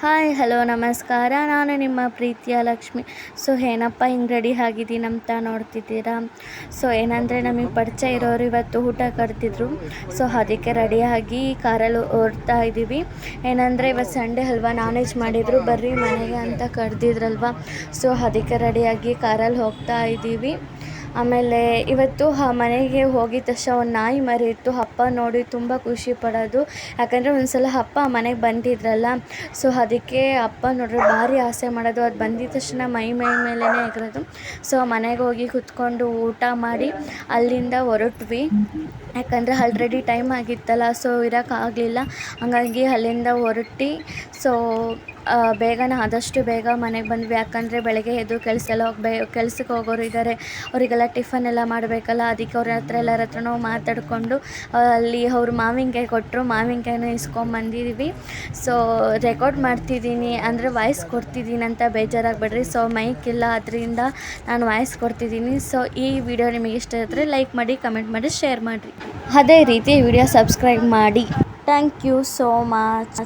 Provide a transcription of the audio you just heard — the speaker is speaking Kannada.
ಹಾಯ್ ಹಲೋ ನಮಸ್ಕಾರ. ನಾನು ನಿಮ್ಮ ಪ್ರೀತಿಯ ಲಕ್ಷ್ಮಿ. ಸೊ ಏನಪ್ಪ ಹಿಂಗೆ ರೆಡಿ ಆಗಿದ್ದೀನಿ ಅಂತ ನೋಡ್ತಿದ್ದೀರಾ. ಸೊ ಏನಂದರೆ ನಮಗೆ ಪರಿಚಯ ಇರೋರು ಇವತ್ತು ಊಟ ಕರೆದಿದ್ರು. ಸೊ ಅದಕ್ಕೆ ರೆಡಿಯಾಗಿ ಕಾರಲ್ಲಿ ಹೊರಡ್ತಾ ಇದ್ದೀವಿ. ಏನಂದರೆ ಇವತ್ತು ಸಂಡೇ ಅಲ್ವಾ, ನಾನ್ ವೆಜ್ ಮಾಡಿದರು, ಬರ್ರಿ ಮನೆಗೆ ಅಂತ ಕರೆದಿದ್ರಲ್ವ. ಸೊ ಅದಕ್ಕೆ ರೆಡಿಯಾಗಿ ಕಾರಲ್ಲಿ ಹೋಗ್ತಾ ಇದ್ದೀವಿ. ಆಮೇಲೆ ಇವತ್ತು ಮನೆಗೆ ಹೋಗಿದ ತಕ್ಷಣ ಒಂದು ನಾಯಿ ಮರಿ ಇತ್ತು. ಅಪ್ಪ ನೋಡಿ ತುಂಬ ಖುಷಿ ಪಡೋದು. ಯಾಕಂದರೆ ಒಂದು ಸಲ ಅಪ್ಪ ಮನೆಗೆ ಬಂದಿದ್ರಲ್ಲ. ಸೊ ಅದಕ್ಕೆ ಅಪ್ಪ ನೋಡ್ರೆ ಭಾರಿ ಆಸೆ ಮಾಡೋದು. ಅದು ಬಂದಿದ ತಕ್ಷಣ ಮೈ ಮೇಲೇ ಎಗರೋದು. ಸೊ ಮನೆಗೆ ಹೋಗಿ ಕುತ್ಕೊಂಡು ಊಟ ಮಾಡಿ ಅಲ್ಲಿಂದ ಹೊರಟ್ವಿ. ಯಾಕಂದರೆ ಆಲ್ರೆಡಿ ಟೈಮ್ ಆಗಿತ್ತಲ್ಲ, ಸೊ ಇರೋಕ್ಕಾಗಲಿಲ್ಲ. ಹಾಗಾಗಿ ಅಲ್ಲಿಂದ ಹೊರಟು ಸೊ ಆದಷ್ಟು ಬೇಗ ಮನೆಗೆ ಬಂದ್ವಿ. ಯಾಕಂದರೆ ಬೆಳಗ್ಗೆ ಎದ್ದು ಕೆಲ್ಸಕ್ಕೆ ಹೋಗೋರು ಇದ್ದಾರೆ, ಅವರಿಗೆಲ್ಲ ಟಿಫನ್ ಎಲ್ಲ ಮಾಡಬೇಕಲ್ಲ. ಅದಕ್ಕೆ ಎಲ್ಲರ ಹತ್ರನೂ ಮಾತಾಡಿಕೊಂಡು ಅಲ್ಲಿ ಅವ್ರು ಮಾವಿನಕಾಯಿ ಕೊಟ್ಟರು, ಮಾವಿನಕಾಯಿನೂ ಇಸ್ಕೊಂಬಂದಿದ್ದೀವಿ. ಸೊ ರೆಕಾರ್ಡ್ ಮಾಡ್ತಿದ್ದೀನಿ ಅಂದರೆ ವಾಯ್ಸ್ ಕೊಡ್ತಿದ್ದೀನಿ ಅಂತ ಬೇಜಾರಾಗಬೇಡ್ರಿ. ಸೊ ಮೈಕ್ ಇಲ್ಲ, ಅದರಿಂದ ನಾನು ವಾಯ್ಸ್ ಕೊಡ್ತಿದ್ದೀನಿ. ಸೊ ಈ ವಿಡಿಯೋ ನಿಮಗೆ ಇಷ್ಟ ಇದ್ದರೆ ಲೈಕ್ ಮಾಡಿ, ಕಮೆಂಟ್ ಮಾಡಿ, ಶೇರ್ ಮಾಡಿರಿ. ಅದೇ ರೀತಿ ವಿಡಿಯೋ ಸಬ್ಸ್ಕ್ರೈಬ್ ಮಾಡಿ. Thank you so much.